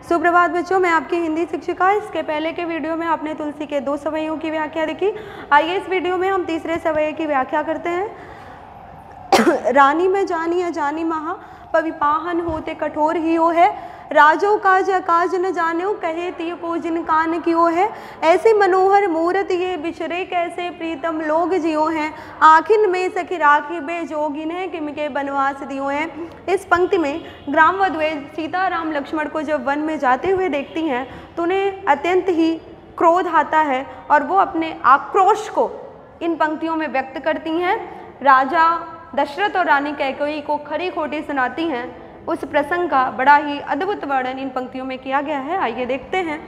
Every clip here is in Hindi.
सुप्रभात बच्चों, मैं आपकी हिंदी शिक्षिका। इसके पहले के वीडियो में आपने तुलसी के 2 सवैयों की व्याख्या देखी। आइए इस वीडियो में हम तीसरे सवैये की व्याख्या करते हैं। रानी में जानी अजानी महा, पविपाहन होते कठोर ही हो है। राजो काज अकाज न जान्यो, कहे तिय को जिन कान कियो है। ऐसे मनोहर मूर्त ये बिछरे, कैसे प्रीतम लोग जियो हैं। आखिन में सखी राखी बे जोगिन है, किमके बनवास दियो हैं। इस पंक्ति में ग्राम वधुएं सीता राम लक्ष्मण को जब वन में जाते हुए देखती हैं तो उन्हें अत्यंत ही क्रोध आता है और वो अपने आक्रोश को इन पंक्तियों में व्यक्त करती हैं। राजा दशरथ और रानी कैकेयी को खरी खोटी सुनाती हैं। उस प्रसंग का बड़ा ही अद्भुत वर्णन इन पंक्तियों में किया गया है। आइए देखते हैं।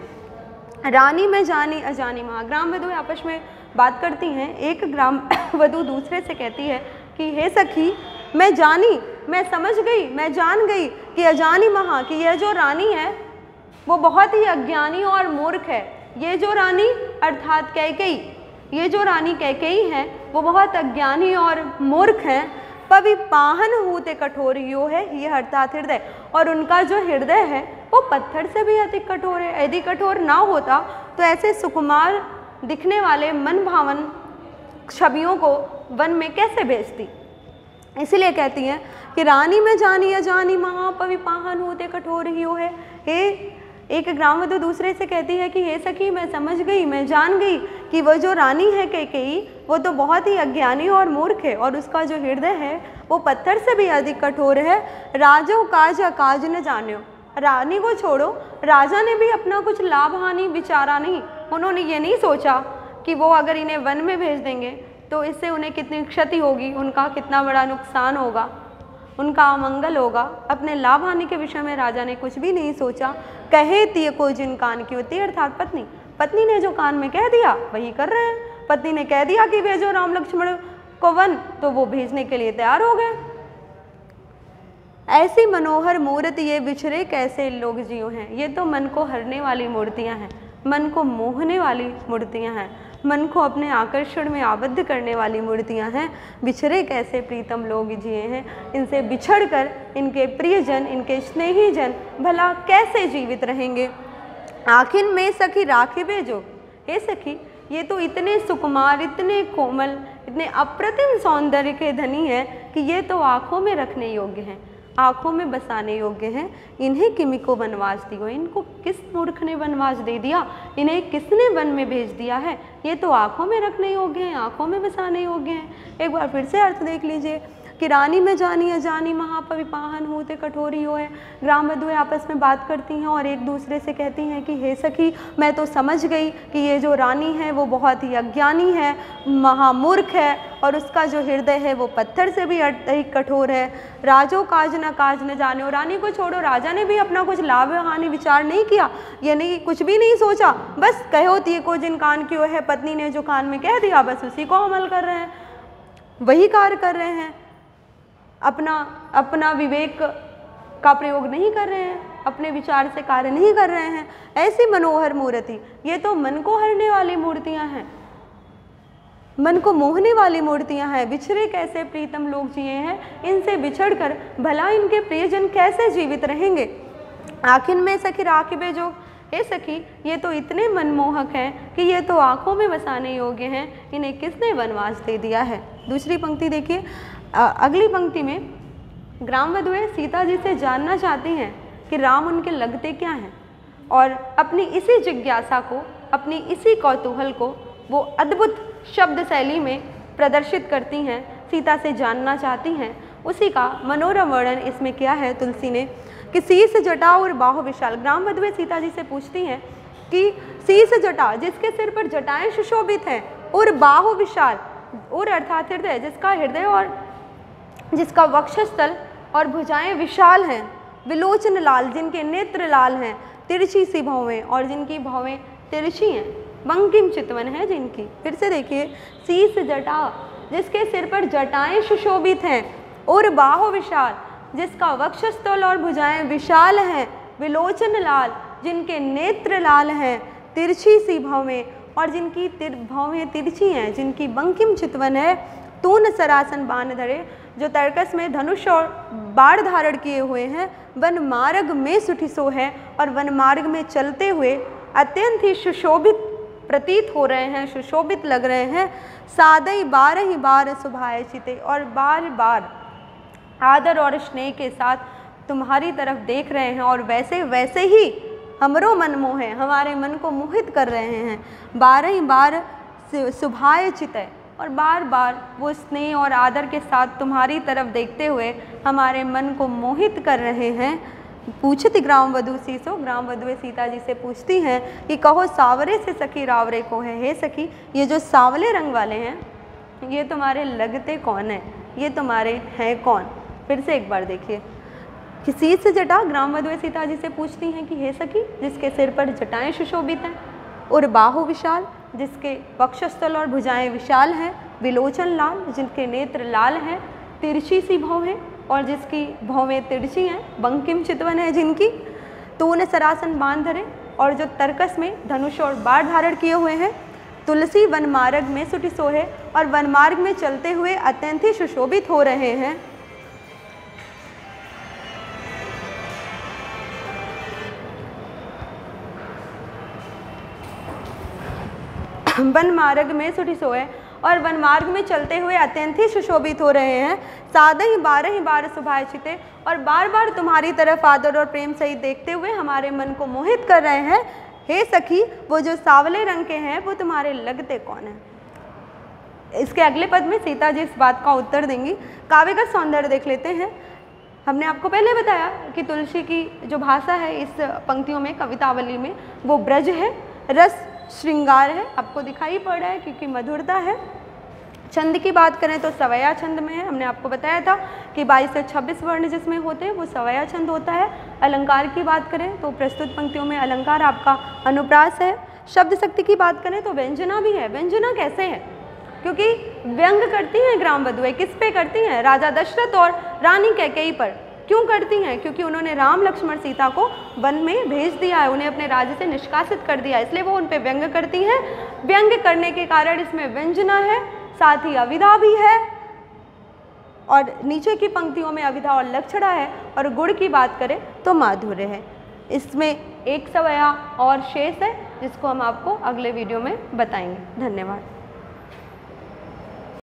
रानी में जानी अजानी महा, ग्राम वधुएं आपस में बात करती हैं। एक ग्राम वधु दूसरे से कहती है कि हे सखी, मैं जानी, मैं समझ गई, मैं जान गई कि अजानी महा, कि यह जो रानी है वो बहुत ही अज्ञानी और मूर्ख है। ये जो रानी अर्थात कैकेयी, ये जो रानी कैकेयी है वो बहुत अज्ञानी और मूर्ख हैं। पविपाहन होते कठोर यो है, ये अर्थात हृदय, और उनका जो हृदय है वो पत्थर से भी अधिक कठोर है। यदि कठोर ना होता तो ऐसे सुकुमार दिखने वाले मन भावन छवियों को वन में कैसे भेजती। इसलिए कहती हैं कि रानी में जानी अजानी महा, पविपाहन होते कठोर ही यो है। हे, एक ग्रामवधु दूसरे से कहती है कि हे सखी, मैं समझ गई, मैं जान गई कि वह जो रानी है कैकेयी वो तो बहुत ही अज्ञानी और मूर्ख है, और उसका जो हृदय है वो पत्थर से भी अधिक कठोर है। राजो काज अकाज न जान्यो, रानी को छोड़ो, राजा ने भी अपना कुछ लाभ हानि विचारा नहीं। उन्होंने ये नहीं सोचा कि वो अगर इन्हें वन में भेज देंगे तो इससे उन्हें कितनी क्षति होगी, उनका कितना बड़ा नुकसान होगा, उनका अमंगल होगा। अपने लाभ हानि के विषय में राजा ने कुछ भी नहीं सोचा। कहे तिय को जिन कान की होती, अर्थात पत्नी, पत्नी ने जो कान में कह दिया वही कर रहे हैं। पत्नी ने कह दिया कि भेजो राम लक्ष्मण को वन, तो वो भेजने के लिए तैयार हो गए। ऐसी मनोहर मूर्ति ये बिछरे, कैसे लोग जियो हैं। ये तो मन को हरने वाली मूर्तियां हैं, मन को मोहने वाली मूर्तियां हैं, मन को अपने आकर्षण में आबद्ध करने वाली मूर्तियां हैं। बिछरे कैसे प्रीतम लोग जिए हैं, इनसे बिछड़कर इनके प्रियजन, इनके स्नेही जन भला कैसे जीवित रहेंगे। आखिन में सखी राखी बेजो, हे सखी, ये तो इतने सुकुमार, इतने कोमल, इतने अप्रतिम सौंदर्य के धनी हैं कि ये तो आँखों में रखने योग्य हैं, आँखों में बसाने योग्य हैं। इन्हें किमिको वनवास दियो, इनको किस मूर्ख ने वनवास दे दिया, इन्हें किसने वन में भेज दिया है। ये तो आँखों में रखने योग्य हैं, आँखों में बसाने योग्य हैं। एक बार फिर से अर्थ देख लीजिए कि रानी में जानी अजानी महा, पविपाहन होते कठोरी हो है। ग्राम वधुएं आपस में बात करती हैं और एक दूसरे से कहती हैं कि हे सखी, मैं तो समझ गई कि ये जो रानी है वो बहुत ही अज्ञानी है, महामूर्ख है, और उसका जो हृदय है वो पत्थर से भी अधिक कठोर है। राजो काज न जाने, रानी को छोड़ो, राजा ने भी अपना कुछ लाभ हानि विचार नहीं किया, ये नहीं, कुछ भी नहीं सोचा, बस कहो तिय को जिन कान कियो है। पत्नी ने जो कान में कह दिया बस उसी को अमल कर रहे हैं, वही कार्य कर रहे हैं। अपना विवेक का प्रयोग नहीं कर रहे हैं, अपने विचार से कार्य नहीं कर रहे हैं। ऐसी मनोहर मूर्ति, ये तो मन को हरने वाली मूर्तियां हैं, मन को मोहने वाली मूर्तियां हैं। बिछड़े कैसे प्रीतम लोग जिए हैं, इनसे बिछड़कर भला इनके प्रियजन कैसे जीवित रहेंगे। आखिन में सखी राखी बेजो, हे सखी, ये तो इतने मनमोहक हैं कि ये तो आँखों में बसाने योग्य हैं, इन्हें किसने वनवास दे दिया है। दूसरी पंक्ति देखिए। अगली पंक्ति में ग्राम वधुएं सीता जी से जानना चाहती हैं कि राम उनके लगते क्या हैं, और अपनी इसी जिज्ञासा को, अपनी इसी कौतूहल को वो अद्भुत शब्द शैली में प्रदर्शित करती हैं, सीता से जानना चाहती हैं। उसी का मनोरम वर्णन इसमें किया है तुलसी ने कि शीस जटा और बाहु विशाल। ग्राम वधुएं सीता जी से पूछती हैं कि शीस जटा, जिसके सिर पर जटाएं सुशोभित हैं, और बाहु विशाल, और अर्थात हृदय, जिसका हृदय और जिसका वक्षस्थल और भुजाएं विशाल हैं। विलोचन लाल, जिनके नेत्र लाल हैं। तिरछी सी भौवें, और जिनकी भौवें तिरछी हैं। बंकिम चितवन है जिनकी। फिर से देखिए, शीस जटा, जिसके सिर पर जटाएं सुशोभित हैं, और बाहु विशाल, जिसका वक्षस्थल और भुजाएं विशाल हैं। विलोचन लाल, जिनके नेत्र लाल हैं। तिरछी सी भौवें, और जिनकी भौवें तिरछी हैं, जिनकी बंकिम चितवन है। तून सरासन बान धरे, जो तर्कस में धनुष और बाण धारण किए हुए हैं, वन मार्ग में सुठिसो है और वन मार्ग में चलते हुए अत्यंत ही सुशोभित प्रतीत हो रहे हैं, सुशोभित लग रहे हैं। सादई बार ही बार सुभाए चिते, और बार बार आदर और स्नेह के साथ तुम्हारी तरफ देख रहे हैं और वैसे वैसे ही हमरो मन मोह है, हमारे मन को मोहित कर रहे हैं। बारह ही बार सुभाए चिते, और बार बार वो स्नेह और आदर के साथ तुम्हारी तरफ देखते हुए हमारे मन को मोहित कर रहे हैं। पूछती ग्राम वधु सीसो, ग्राम वधुएं सीता जी से पूछती हैं कि कहो सावरे से सखी रावरे को है। हे सखी, ये जो सावले रंग वाले हैं ये तुम्हारे लगते कौन है, ये तुम्हारे हैं कौन? फिर से एक बार देखिए। किसी से जटा ग्राम वधुएं सीता जी से पूछती हैं कि हे सखी, जिसके सिर पर जटाएं सुशोभित हैं, और बाहु विशाल, जिसके वक्षस्थल और भुजाएं विशाल हैं, विलोचन लाल, जिनके नेत्र लाल हैं, तिरछी सी भौं है और जिसकी भौवें तिरछी हैं, बंकिम चितवन है जिनकी, तो उन्हें सरासन बांध धरे, और जो तर्कस में धनुष और बाण धारण किए हुए हैं। तुलसी वन मार्ग में सुठिसो है, और वन मार्ग में चलते हुए अत्यंत ही सुशोभित हो रहे हैं। वन मार्ग में सुठिसो है और वन मार्ग में चलते हुए अत्यंत ही सुशोभित हो रहे हैं। सादा ही बार सुभाए चिते, और बार बार तुम्हारी तरफ आदर और प्रेम सहित देखते हुए हमारे मन को मोहित कर रहे हैं। हे सखी, वो जो सावले रंग के हैं वो तुम्हारे लगते कौन है? इसके अगले पद में सीता जी इस बात का उत्तर देंगी। काव्य का सौंदर्य देख लेते हैं। हमने आपको पहले बताया कि तुलसी की जो भाषा है इस पंक्तियों में, कवितावली में, वो ब्रज है, रस श्रृंगार है, आपको दिखाई पड़ रहा है क्योंकि मधुरता है। छंद की बात करें तो सवया छंद में है। हमने आपको बताया था कि 22 से 26 वर्ण जिसमें होते हैं वो सवया छंद होता है। अलंकार की बात करें तो प्रस्तुत पंक्तियों में अलंकार आपका अनुप्रास है। शब्द शक्ति की बात करें तो व्यंजना भी है। व्यंजना कैसे है? क्योंकि व्यंग करती हैं ग्राम वधुएं। किस पे करती हैं? राजा दशरथ और रानी कैकेयी पर। क्यों करती हैं? क्योंकि उन्होंने राम लक्ष्मण सीता को वन में भेज दिया है, उन्हें अपने राज्य से निष्कासित कर दिया, इसलिए वो उन पे व्यंग करती हैं। व्यंग करने के कारण इसमें व्यंजना है, साथ ही अविधा भी है, और नीचे की पंक्तियों में अविधा और लक्षणा है। और गुण की बात करें तो माधुर्य है। इसमें एक सवया और शेष है जिसको हम आपको अगले वीडियो में बताएंगे। धन्यवाद।